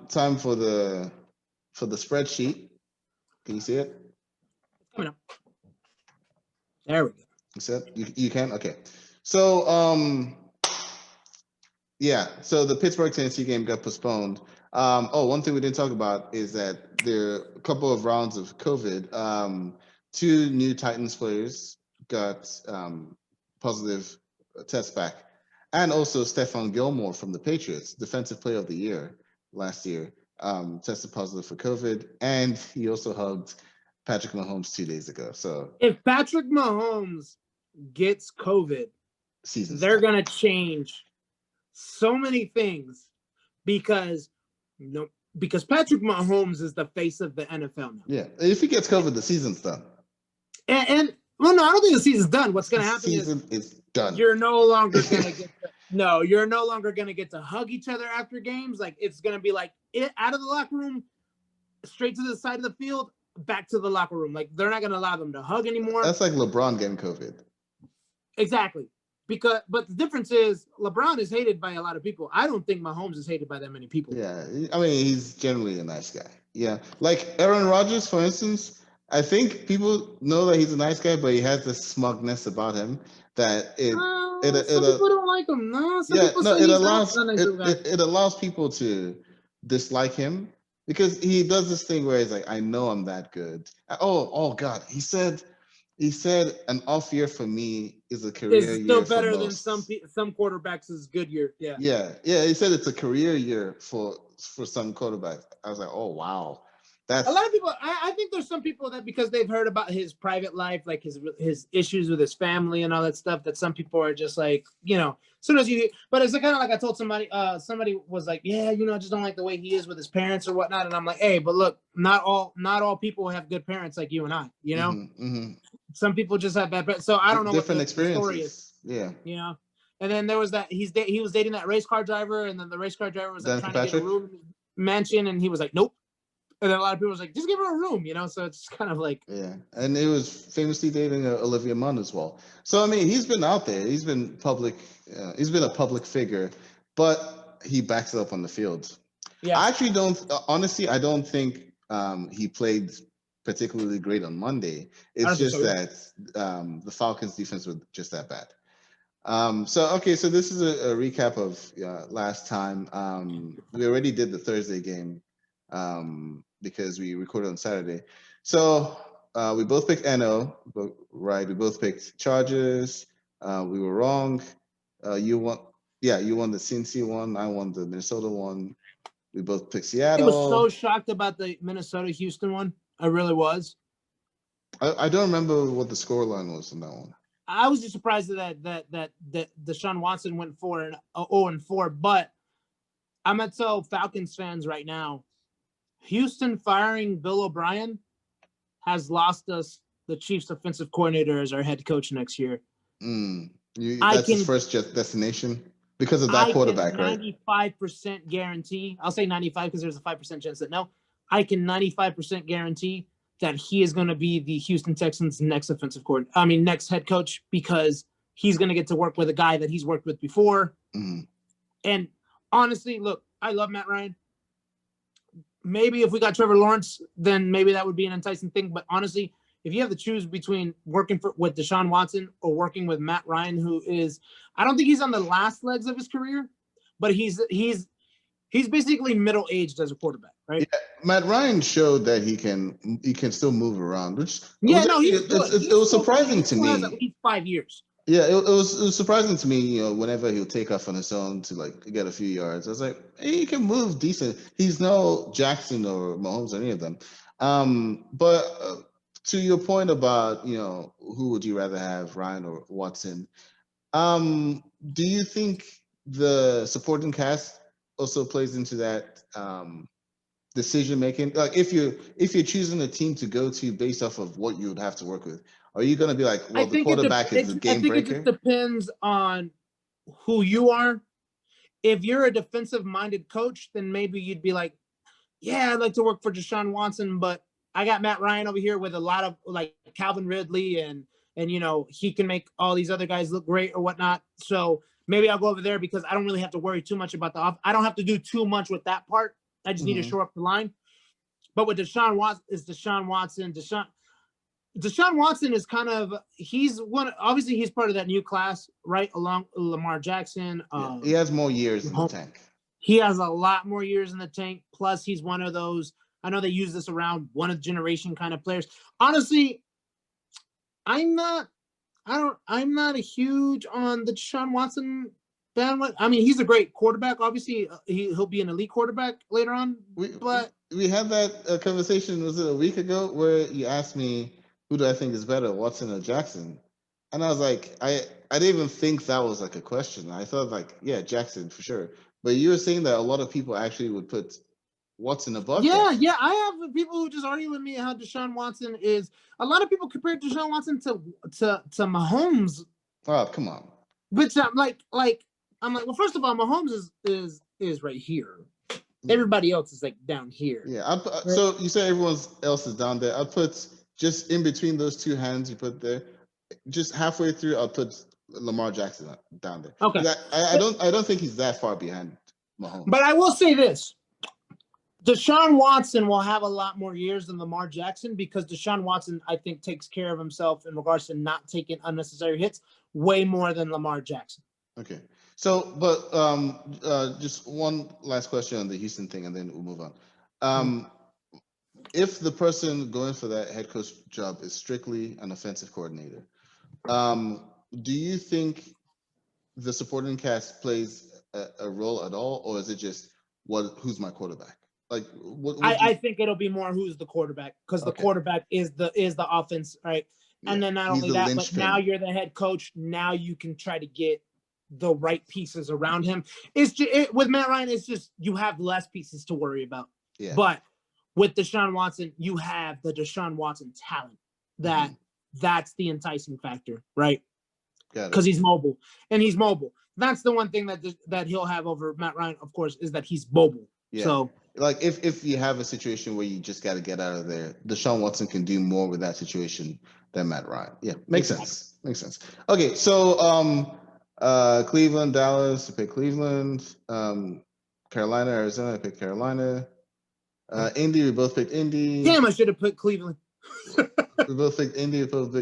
time for the spreadsheet. Can you see it? Coming up. There we go. You said you can? Okay. So yeah, so the Pittsburgh Tennessee game got postponed. One thing we didn't talk about is that there are a couple of rounds of COVID. 2 new Titans players got positive tests back. And also Stephon Gilmore from the Patriots, Defensive Player of the Year last year, tested positive for COVID. And he also hugged Patrick Mahomes 2 days ago. So if Patrick Mahomes gets COVID, they're going to change so many things because Patrick Mahomes is the face of the NFL now. Yeah, if he gets COVID, the season's done. And well, no, I don't think the season's done. What's going to happen is done. You're no longer going to get you're no longer going to get to hug each other after games. Like it's going to be like out of the locker room, straight to the side of the field, back to the locker room. Like they're not going to allow them to hug anymore. That's like LeBron getting COVID. Exactly. But the difference is LeBron is hated by a lot of people. I don't think Mahomes is hated by that many people. Yeah, I mean, he's generally a nice guy. Yeah, like Aaron Rodgers, for instance. I think people know that he's a nice guy, but he has this smugness about him that some people don't like him. No, it allows people to dislike him because he does this thing where he's like, I know I'm that good. Oh God, he said an off year for me is a career year. It's still better than some quarterbacks' is good year. Yeah. He said it's a career year for some quarterbacks. I was like, oh wow. That's a lot of people. I think there's some people that because they've heard about his private life, like his issues with his family and all that stuff, that some people are just like, sometimes but it's kind of like I told somebody was like, yeah, I just don't like the way he is with his parents or whatnot. And I'm like, hey, but look, not all people have good parents like you and I, Mm-hmm. Some people just have bad parents. So I don't know different what experiences. Story is. Yeah. And then there was that he was dating that race car driver, and then the race car driver was like trying to get a room in his mansion, and he was like, nope. And then a lot of people was like, just give her a room, so it's kind of like. Yeah. And it was famously dating Olivia Munn as well. So, I mean, he's been out there. He's been public. He's been a public figure, but he backs it up on the field. Yeah. I actually I don't think he played particularly great on Monday. It's just that the Falcons defense was just that bad. So this is a recap of last time. We already did the Thursday game. Because we recorded on Saturday. So we both picked NO, right? We both picked Chargers. We were wrong. You won the Cincy one. I won the Minnesota one. We both picked Seattle. I was so shocked about the Minnesota-Houston one. I really was. I don't remember what the scoreline was in that one. I was just surprised that Deshaun Watson went 0-4, but I'm gonna tell Falcons fans right now, Houston firing Bill O'Brien has lost us the Chiefs offensive coordinator as our head coach next year. That's his first destination because of that quarterback, right? 95% guarantee. I'll say 95 because there's a 5% chance that no. I can 95% guarantee that he is going to be the Houston Texans' next next head coach, because he's going to get to work with a guy that he's worked with before. Mm-hmm. And honestly, look, I love Matt Ryan. Maybe if we got Trevor Lawrence, then maybe that would be an enticing thing. But honestly, if you have to choose between working with Deshaun Watson or working with Matt Ryan, who is, I don't think he's on the last legs of his career, but he's basically middle-aged as a quarterback, right? Yeah, Matt Ryan showed that he can still move around, which it was surprising to me. At least 5 years. Yeah, it was surprising to me, whenever he'll take off on his own to get a few yards. I was like, hey, he can move decent. He's no Jackson or Mahomes or any of them. But to your point about, who would you rather have, Ryan or Watson? Do you think the supporting cast also plays into that decision making? Like if you're choosing a team to go to based off of what you would have to work with, are you going to be like, well, the quarterback is the game breaker? I think it just depends on who you are. If you're a defensive-minded coach, then maybe you'd be like, yeah, I'd like to work for Deshaun Watson, but I got Matt Ryan over here with a lot of like Calvin Ridley and he can make all these other guys look great or whatnot. So maybe I'll go over there because I don't really have to worry too much about I don't have to do too much with that part I just need to shore up the line. But with Deshaun Watson, Deshaun Watson is kind of obviously he's part of that new class, right? Along Lamar Jackson. He has more years in the tank. He has a lot more years in the tank. Plus, he's one of those. I know they use this around one of the generation kind of players. Honestly, I'm not a huge on the Deshaun Watson bandwagon. I mean, he's a great quarterback. Obviously, he'll be an elite quarterback later on. But we had that conversation, was it a week ago, where you asked me who do I think is better, Watson or Jackson? And I was like, I didn't even think that was like a question. I thought like, yeah, Jackson for sure. But you were saying that a lot of people actually would put Watson above Jackson. Yeah. I have people who just argue with me how Deshaun Watson is. A lot of people compare Deshaun Watson to Mahomes. Oh, come on. But I'm like, well, first of all, Mahomes is right here. Everybody else is like down here. Yeah. So you say everyone else is down there. I'll put just in between those two hands you put there, just halfway through, I'll put Lamar Jackson down there. Okay. I don't think he's that far behind Mahomes. But I will say this. Deshaun Watson will have a lot more years than Lamar Jackson because Deshaun Watson, I think, takes care of himself in regards to not taking unnecessary hits way more than Lamar Jackson. Okay. So, but just one last question on the Houston thing, and then we'll move on. If the person going for that head coach job is strictly an offensive coordinator, do you think the supporting cast plays a role at all, or is it just who's my quarterback? Like, I think it'll be more who's the quarterback because the quarterback is the offense, right? Yeah. And then not only that, but now you're the head coach. Now you can try to get the right pieces around him. It's just, with Matt Ryan, it's just you have less pieces to worry about. Yeah. But with Deshaun Watson, you have the Deshaun Watson talent. That's the enticing factor, right? Because he's mobile, and he's mobile. That's the one thing that he'll have over Matt Ryan, of course, is that he's mobile. Yeah. So, like if you have a situation where you just got to get out of there, Deshaun Watson can do more with that situation than Matt Ryan. Yeah, makes sense. Makes sense. Okay, so Cleveland, Dallas, I pick Cleveland. Carolina, Arizona, I pick Carolina. Indy, we both picked Indy. Damn, I should have put Cleveland. We both picked Indy. We both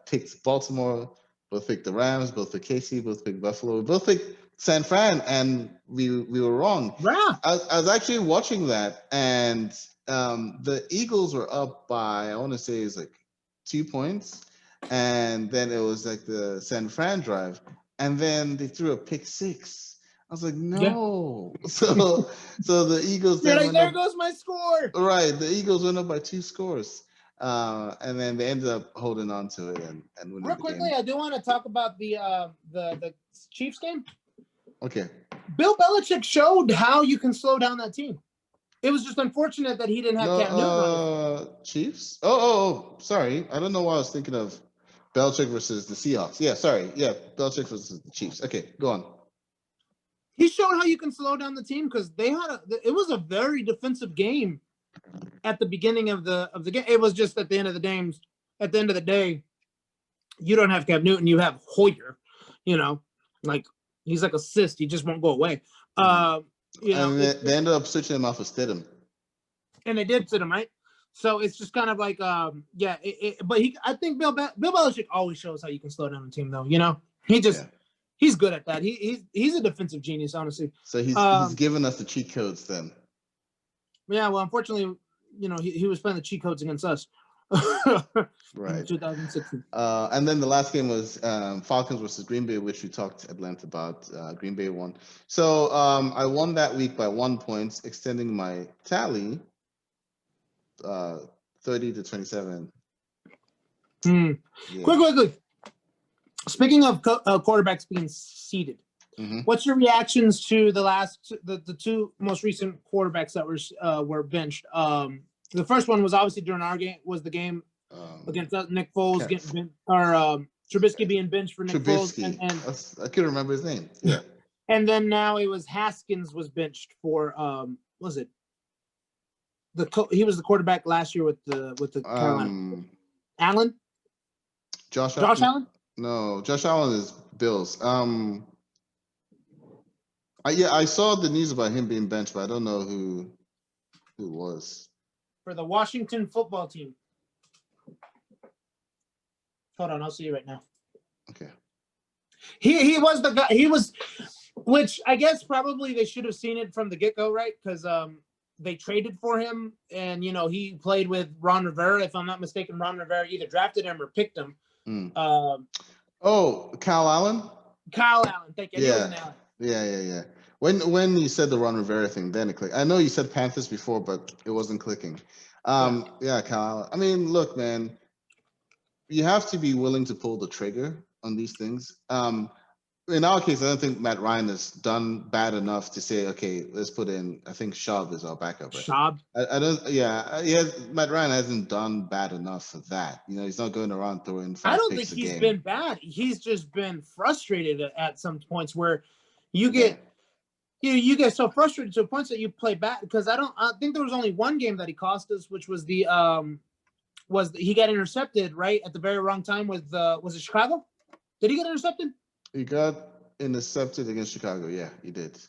picked Baltimore. Both picked the Rams. Both picked KC. Both picked Buffalo. We both picked San Fran, and we were wrong. Yeah. I was actually watching that, and the Eagles were up by, I want to say it's like 2 points, and then it was like the San Fran drive, and then they threw a pick six. I was like, no. Yeah. So the Eagles. You're like, there goes my score. Right, the Eagles went up by 2 scores. And then they ended up holding on to it and winning Real quickly, the game. I do want to talk about the Chiefs game. Okay. Bill Belichick showed how you can slow down that team. It was just unfortunate that he didn't have Cam Newton on it. Chiefs? Oh, sorry. I don't know why I was thinking of Belichick versus the Seahawks. Yeah, sorry. Yeah, Belichick versus the Chiefs. Okay, go on. He showed how you can slow down the team because it was a very defensive game at the beginning of the game. It was just at the end of the day, you don't have Cam Newton, you have Hoyer, like he's like a cyst, he just won't go away. They ended up switching him off of Stidham. And they did sit him, right? So it's just kind of like but I think Bill Belichick always shows how you can slow down a team though, he's good at that. He's a defensive genius, honestly. So he's giving us the cheat codes then. Yeah, well, unfortunately, he was playing the cheat codes against us. Right. In 2016. And then the last game was Falcons versus Green Bay, which we talked at length about. Green Bay won. So I won that week by 1 point, extending my tally 30-27. Yeah. Quickly. Speaking of quarterbacks being seated, what's your reactions to the 2 most recent quarterbacks that were benched? The first one was obviously during our game, was the game against Nick Foles Trubisky being benched for Nick Foles. And I couldn't remember his name. Yeah. And then now it was Haskins was benched for he was the quarterback last year with the Carolina. Allen? Josh Allen? No, Josh Allen is Bills. I saw the news about him being benched, but I don't know who it was. For the Washington football team. Hold on, I'll see you right now. Okay. He was the guy. He was, which I guess probably they should have seen it from the get-go, right? Because they traded for him, and he played with Ron Rivera. If I'm not mistaken, Ron Rivera either drafted him or picked him. Kyle Allen. Kyle Allen, thank you. Yeah. It was an Allen. Yeah. When you said the Ron Rivera thing, then it clicked. I know you said Panthers before, but it wasn't clicking. Yeah, Kyle. I mean, look, man, you have to be willing to pull the trigger on these things. In our case, I don't think Matt Ryan has done bad enough to say, okay, let's put in. I think Schaub is our backup. Right? Schaub. I don't. Yeah. Matt Ryan hasn't done bad enough for that. He's not going around throwing 5 I don't picks think he's a game. been bad. He's just been frustrated at some points where you get. You get so frustrated to points that you play bad because I think there was only one game that he cost us, which was he got intercepted right at the very wrong time with was it Chicago? Did he get intercepted? He got intercepted against Chicago. Yeah, he did.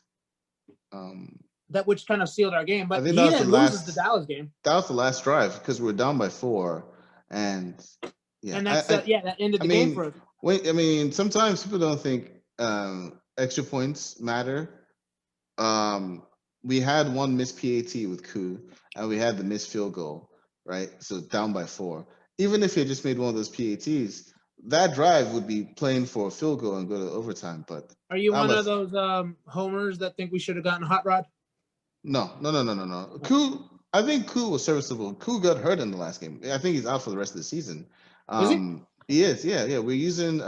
That which kind of sealed our game, but he didn't lose the Dallas game. That was the last drive because we were down by 4, and that ended the game for us. Sometimes people don't think extra points matter. We had one missed PAT with Koo, and we had the missed field goal, right? So down by 4. Even if he just made one of those PATs, that drive would be playing for a field goal and go to overtime. But are you one of those homers that think we should have gotten Hot Rod? No. Koo, I think Koo was serviceable. Koo got hurt in the last game. I think he's out for the rest of the season. Is he? He is. Yeah. We're using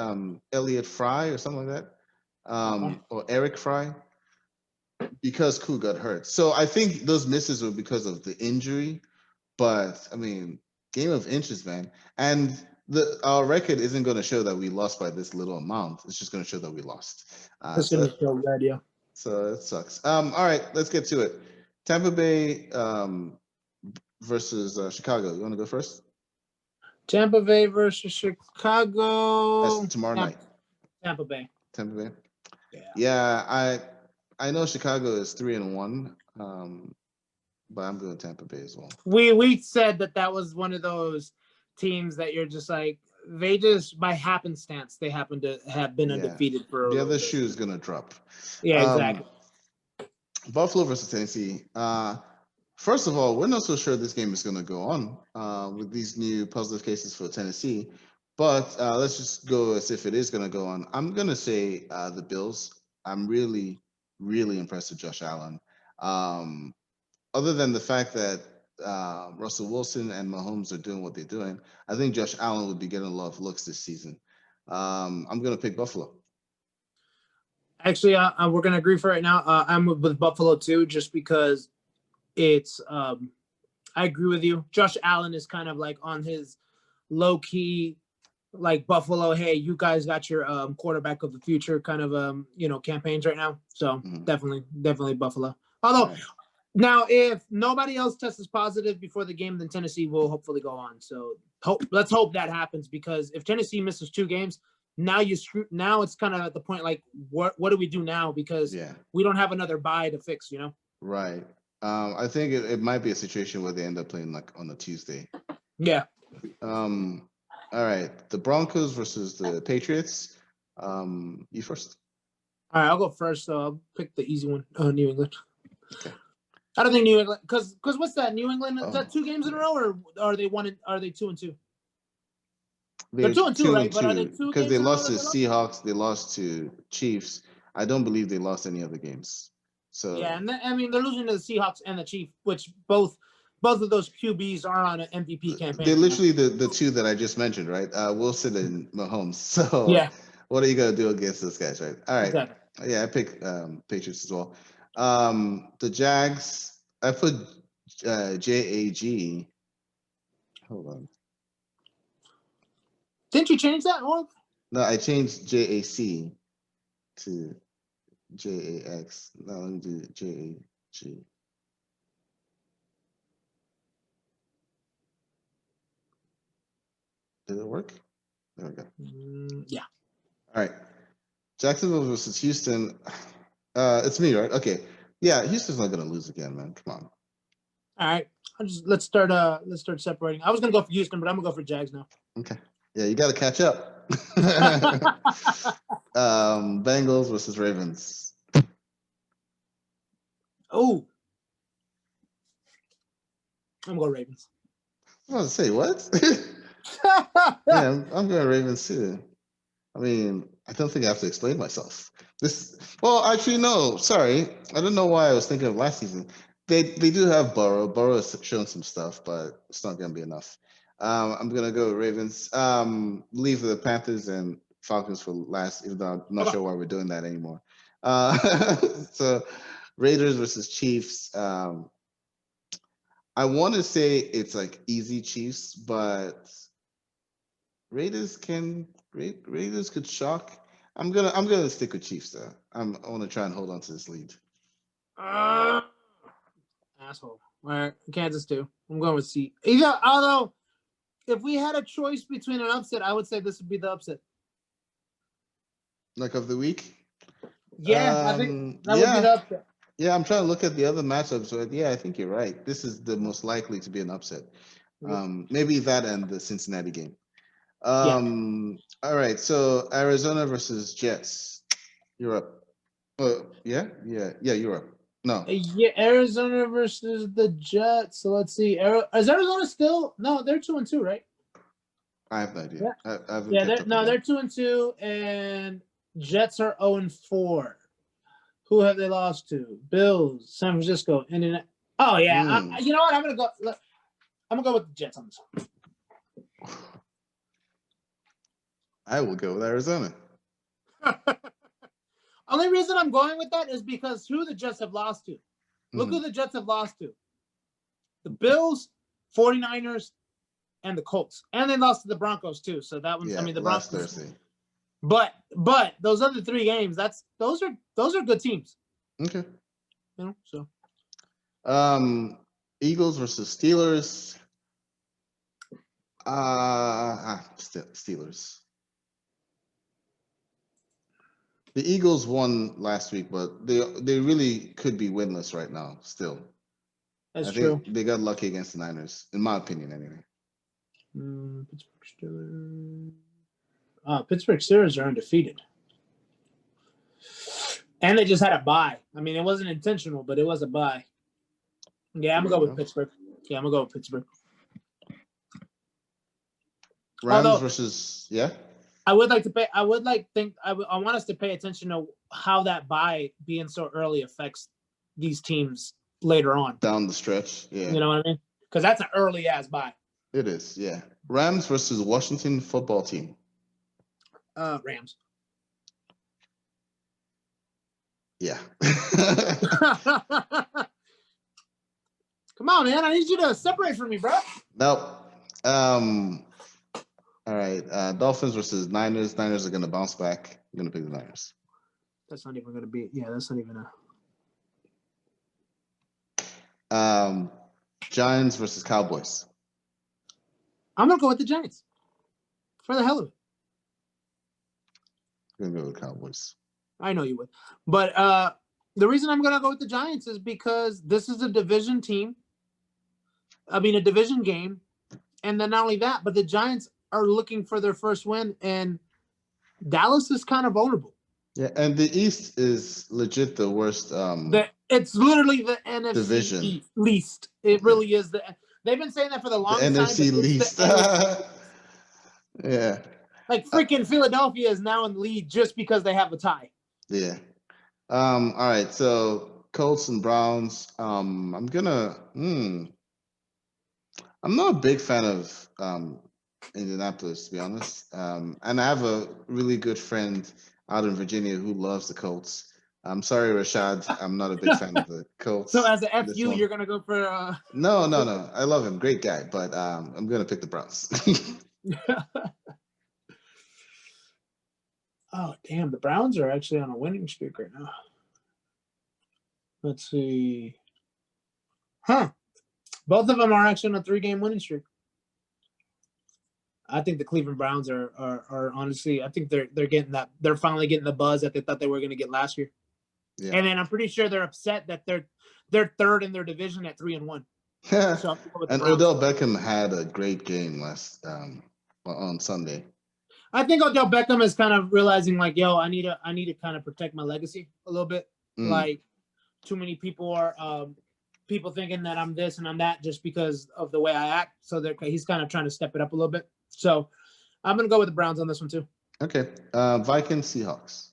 Elliot Fry or something like that, or Eric Fry, because Koo got hurt. So I think those misses were because of the injury. But I mean, game of inches, man. And our record isn't going to show that we lost by this little amount. It's just going to show that we lost. So it sucks. All right, let's get to it. Tampa Bay versus Chicago. You want to go first? Tampa Bay versus Chicago. That's tomorrow night. Tampa Bay. Yeah. I know Chicago is 3-1, but I'm going Tampa Bay as well. We said that was one of those teams that you're just like, they just by happenstance they happen to have been undefeated for the other shoe is gonna drop. Yeah, exactly. Buffalo versus Tennessee. First of all, we're not so sure this game is gonna go on with these new positive cases for Tennessee. But let's just go as if it is gonna go on. I'm gonna say the Bills. I'm really, really impressed with Josh Allen. Other than the fact that Russell Wilson and Mahomes are doing what they're doing, I think Josh Allen would be getting a lot of looks this season. I'm going to pick Buffalo. Actually, we're going to agree for right now. I'm with Buffalo too, just because it's I agree with you. Josh Allen is kind of like on his low key, like Buffalo. Hey, you guys got your quarterback of the future kind of campaigns right now. So definitely Buffalo. Although. Now, if nobody else tests positive before the game, then Tennessee will hopefully go on. So let's hope that happens, because if Tennessee misses 2 games, now it's kind of at the point like, what do we do now? Because we don't have another bye to fix, Right. I think it might be a situation where they end up playing like on a Tuesday. Yeah. All right. The Broncos versus the Patriots. You first. All right, I'll go first. So I'll pick the easy one. New England. Okay. I don't think New England, because what's that? New England, is that 2 games in a row, or are they 2-2? They're 2-2, right? But are they 2 because they lost to Seahawks, they lost to Chiefs. I don't believe they lost any other games. So yeah, and they're losing to the Seahawks and the Chiefs, which both of those QBs are on an MVP campaign. They're literally the 2 that I just mentioned, right? Wilson and Mahomes. So yeah, what are you gonna do against those guys, right? All right. Exactly. Yeah, I pick Patriots as well. The Jags, I put JAG. Hold on. Didn't you change that one? No, I changed JAC to JAX. Now let me do JAG. Did it work? There we go. Yeah. All right. Jacksonville versus Houston. It's me, right? Okay. Yeah, Houston's not gonna lose again, man. Come on. All right. Let's start separating. I was gonna go for Houston, but I'm gonna go for Jags now. Okay. Yeah, you gotta catch up. Bengals versus Ravens. Oh. I'm going Ravens. I was to say what? Yeah, I'm going Ravens too. I mean, I don't think I have to explain myself. Well, actually, no. Sorry, I don't know why I was thinking of last season. They do have Burrow. Burrow has shown some stuff, but it's not gonna be enough. I'm gonna go Ravens. Leave the Panthers and Falcons for last, even though I'm not sure why we're doing that anymore. So Raiders versus Chiefs. I want to say it's like easy Chiefs, but Raiders could shock. I'm gonna stick with Chiefs though. I want to try and hold on to this lead. Asshole. All right, Kansas too. I'm going with C. Although, if we had a choice between an upset, I would say this would be the upset. Like of the week? Yeah, I think that would be the upset. Yeah, I'm trying to look at the other matchups, but yeah, I think you're right. This is the most likely to be an upset. Maybe that and the Cincinnati game. All right, so Arizona versus Jets. You're up. Yeah, you're up. No. Yeah, Arizona versus the Jets. So let's see. Is Arizona still? No, they're 2-2, right? I have no idea. Yeah, I haven't they're 2-2, and Jets are 0-4. Who have they lost to? Bills, San Francisco, Indiana. Oh yeah. You know what? I'm gonna go with the Jets on this one. I will go with Arizona. Only reason I'm going with that is because who the Jets have lost to. Look who the Jets have lost to. The Bills, 49ers, and the Colts. And they lost to the Broncos too. So that one's the last Broncos. Thursday. But those other three games, those are good teams. Okay. So Eagles versus Steelers. Steelers. The Eagles won last week, but they really could be winless right now still. That's true. They got lucky against the Niners, in my opinion, anyway. Pittsburgh Steelers. Pittsburgh Steelers are undefeated. And they just had a bye. I mean, it wasn't intentional, but it was a bye. Yeah, I'm going to go with Pittsburgh. Yeah, I'm going to go with Pittsburgh. Rams versus, yeah? I want us to pay attention to how that bye being so early affects these teams later on. Down the stretch, yeah. You know what I mean? Because that's an early-ass bye. It is, yeah. Rams versus Washington football team. Rams. Yeah. Come on, man. I need you to separate from me, bro. Nope. All right. Dolphins versus Niners. Niners are going to bounce back. I'm going to pick the Niners. That's not even going to be. Yeah, that's not even a. Giants versus Cowboys. I'm going to go with the Giants. For the hell of it. I'm going to go with Cowboys. I know you would. But the reason I'm going to go with the Giants is because this is a division team. I mean, a division game. And then not only that, but the Giants are looking for their first win, and Dallas is kind of vulnerable. Yeah, and the East is legit the worst. It's literally the NFC division. least. It really is. They've been saying that for the longest time. NFC least. Yeah. Like freaking Philadelphia is now in the lead just because they have a tie. Yeah. All right. So Colts and Browns. I'm not a big fan of Indianapolis, to be honest. And I have a really good friend out in Virginia who loves the Colts. I'm sorry, Rashad. I'm not a big fan of the Colts. So as a FU, you're gonna go for No. I love him. Great guy, but I'm gonna pick the Browns. Oh damn, the Browns are actually on a winning streak right now. Let's see. Both of them are actually on a 3-game winning streak. I think the Cleveland Browns are honestly, I think they're getting that. They're finally getting the buzz that they thought they were going to get last year. Yeah. And then I'm pretty sure they're upset that they're third in their division at 3-1. So and Odell Beckham had a great game on Sunday. I think Odell Beckham is kind of realizing like, yo, I need to kind of protect my legacy a little bit. Like, too many people are people thinking that I'm this and I'm that just because of the way I act. So he's kind of trying to step it up a little bit. So I'm gonna go with the Browns on this one too. Okay. Vikings, Seahawks.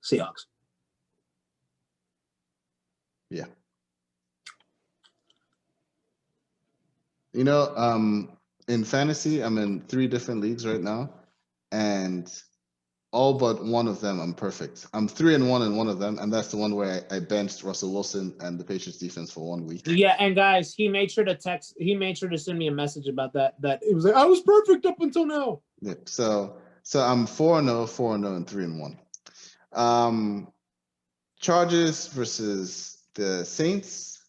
Seahawks. Yeah. You know, in fantasy, I'm in 3 different leagues right now, and all but one of them I'm perfect. I'm 3-1 in one of them, and that's the one where I benched Russell Wilson and the Patriots defense for 1 week. Yeah, and guys, he made sure to send me a message about that. That it was like I was perfect up until now. Yeah. So I'm 4-0, 4-0, and 3-1. Chargers versus the Saints.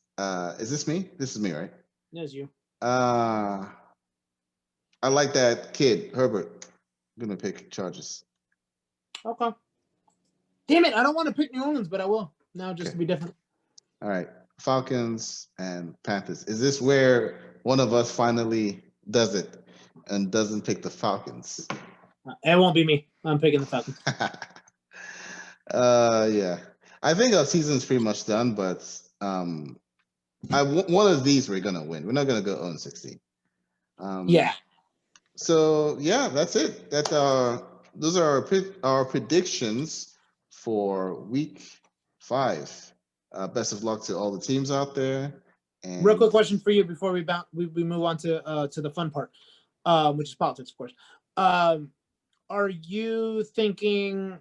Is this me? This is me, right? Yes, you. I like that kid, Herbert. I'm gonna pick Chargers. Okay. Damn it! I don't want to pick New Orleans, but I will now just to be different. All right, Falcons and Panthers. Is this where one of us finally does it and doesn't pick the Falcons? It won't be me. I'm picking the Falcons. Yeah. I think our season's pretty much done, but one of these we're gonna win. We're not gonna go 0-16. Yeah. So yeah, that's it. Those are our predictions for week 5. Best of luck to all the teams out there. And real quick question for you before we move on to the fun part, which is politics, of course. Are you thinking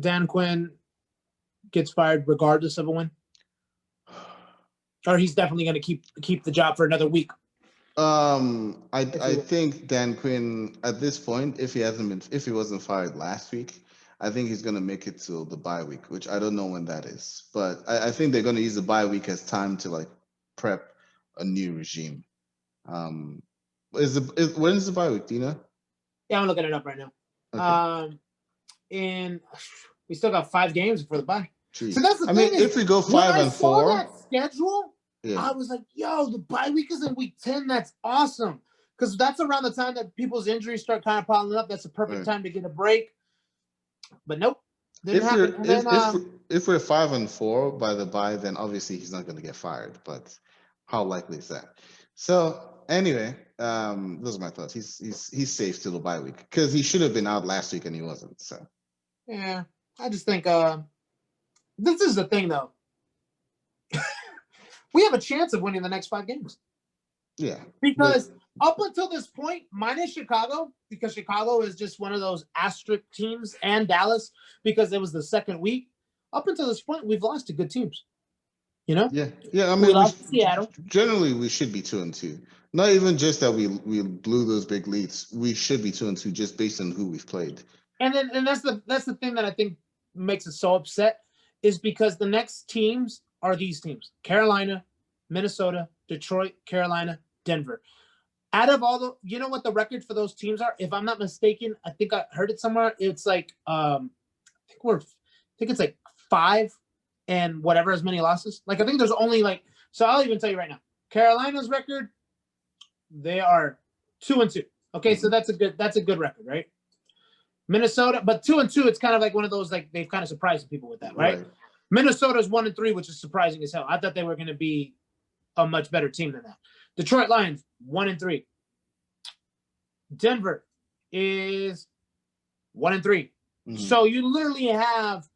Dan Quinn gets fired regardless of a win, or he's definitely going to keep the job for another week? I think Dan Quinn at this point, if he wasn't fired last week, I think he's gonna make it to the bye week, which I don't know when that is, but I think they're gonna use the bye week as time to like prep a new regime. When is the bye week? Do you know? Yeah, I'm looking it up right now. Okay. And we still got 5 games before the bye. Jeez. So that's the thing. If we go 5 and 4, that schedule. Yeah. I was like, yo, the bye week is in week 10. That's awesome. Because that's around the time that people's injuries start kind of piling up. That's a perfect time to get a break. But nope. If we're 5 and 4 by the bye, then obviously he's not going to get fired. But how likely is that? So anyway, those are my thoughts. He's safe till the bye week because he should have been out last week and he wasn't. So yeah, I just think this is the thing though. We have a chance of winning the next 5 games. Yeah. Because up until this point, minus Chicago, because Chicago is just one of those asterisk teams, and Dallas, because it was the second week. Up until this point, we've lost to good teams. You know? Yeah. I mean, we lost to Seattle. Generally, we should be 2-2. Not even just that we blew those big leads. We should be 2-2 just based on who we've played. And that's the thing that I think makes us so upset is because the next teams are these teams: Carolina, Minnesota, Detroit, Carolina, Denver. Out of all the, you know what the record for those teams are? If I'm not mistaken, I think I heard it somewhere. It's like I think it's like 5 and whatever as many losses. Like I think there's only like, so I'll even tell you right now, Carolina's record, they are 2-2. Okay, so that's a good record, right? Minnesota, but 2-2, it's kind of like one of those, like they've kind of surprised people with that, right? Minnesota's 1-3, which is surprising as hell. I thought they were going to be a much better team than that. Detroit Lions 1-3. Denver is 1-3. Mm-hmm. So you literally have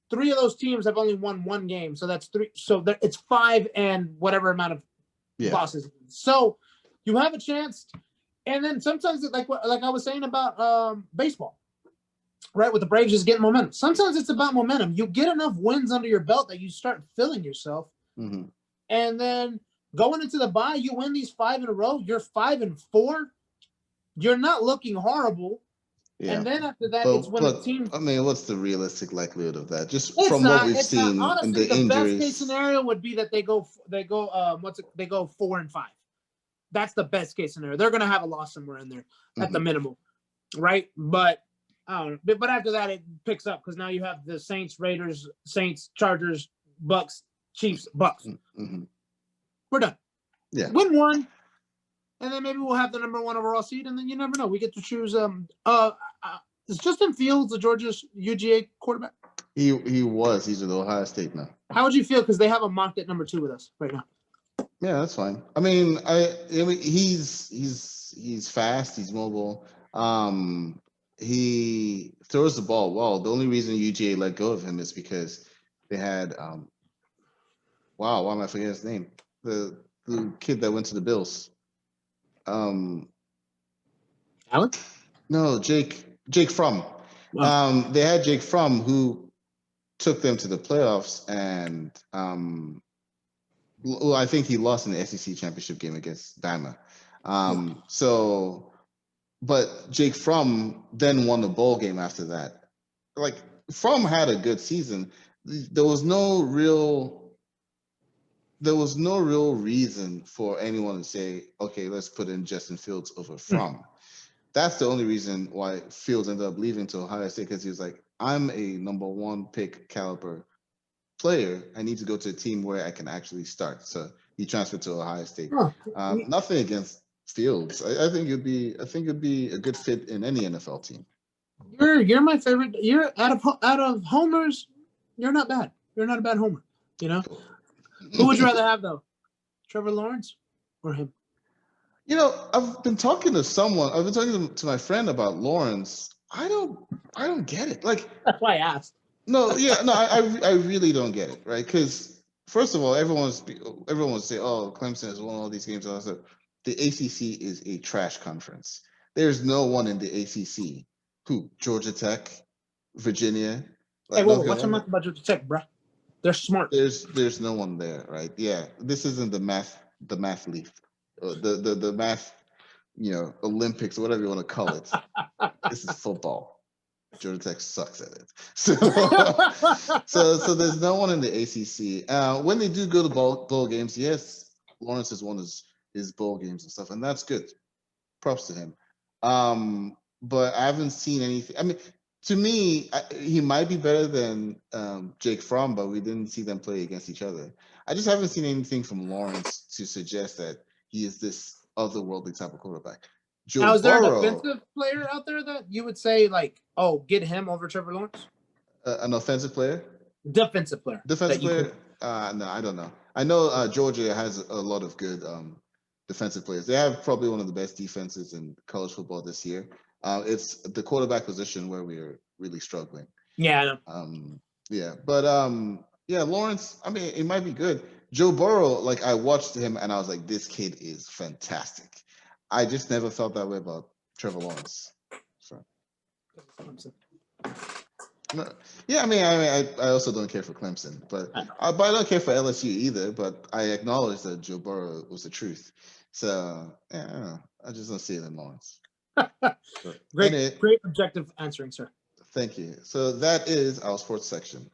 3 of those teams have only won 1 game. So that's 3. So it's 5 and whatever amount of losses. So you have a chance. And then sometimes, like I was saying about baseball, right? With the Braves just getting momentum. Sometimes it's about momentum. You get enough wins under your belt that you start feeling yourself. Mm-hmm. And then going into the bye, you win these 5 in a row. You're 5-4. You're not looking horrible. Yeah. And then after that, it's when the team. I mean, what's the realistic likelihood of that? Just from what we've seen in the injuries. The best case scenario would be that they go 4-5. That's the best case scenario. They're going to have a loss somewhere in there at the minimum. right? But I don't know. But after that, it picks up because now you have the Saints, Raiders, Saints, Chargers, Bucks, Chiefs, Bucks. Mm-hmm. We're done. Yeah. Win one, and then maybe we'll have the number 1 overall seed, and then you never know. We get to choose. Is Justin Fields the Georgia's UGA quarterback? He was. He's at Ohio State now. How would you feel? Because they have a mocked at number 2 with us right now. Yeah, that's fine. I mean, he's fast. He's mobile. He throws the ball well. The only reason UGA let go of him is because they had wow, why am I forgetting his name? The kid that went to the Bills. Allen? No, Jake Fromm. Wow. They had Jake Fromm who took them to the playoffs, and well, I think he lost in the SEC championship game against Bama. But Jake Fromm then won the bowl game after that. Like, Fromm had a good season. There was no real reason for anyone to say, okay, let's put in Justin Fields over Fromm. That's the only reason why Fields ended up leaving to Ohio State, because he was like, I'm a number 1 pick caliber player. I need to go to a team where I can actually start. So he transferred to Ohio State. Nothing against Fields. I think it'd be a good fit in any NFL team. You're my favorite. You're out of homers. You're not bad. You're not a bad homer. You know. Who would you rather have though, Trevor Lawrence or him? You know, I've been talking to my friend about Lawrence. I don't get it. Like, that's why I asked. I really don't get it, right? Because first of all, everyone will say, "Oh, Clemson has won all these games." Also, the ACC is a trash conference. There's no one in the ACC. Who? Georgia Tech, Virginia. Hey, what's your about Georgia Tech, bro? They're smart. There's no one there, right? Yeah, this isn't the math leaf, the math, Olympics or whatever you want to call it. This is football. Georgia Tech sucks at it. So there's no one in the ACC. When they do go to bowl games, yes, Lawrence has won his bowl games and stuff, and that's good. Props to him. But I haven't seen anything. I mean, to me, he might be better than Jake Fromm, but we didn't see them play against each other. I just haven't seen anything from Lawrence to suggest that he is this otherworldly type of quarterback. Now, is there a defensive player out there that you would say, like, oh, get him over Trevor Lawrence? An offensive player? Defensive player. Defensive player? No, I don't know. I know Georgia has a lot of good defensive players. They have probably one of the best defenses in college football this year. It's the quarterback position where we're really struggling. Yeah, I know. Lawrence, I mean, it might be good. Joe Burrow, like, I watched him and I was like, this kid is fantastic. I just never felt that way about Trevor Lawrence. So. Yeah, I mean, I also don't care for Clemson, but I don't care for LSU either. But I acknowledge that Joe Burrow was the truth. So yeah, I just don't see it in Lawrence. Great objective answering, sir. Thank you. So that is our sports section.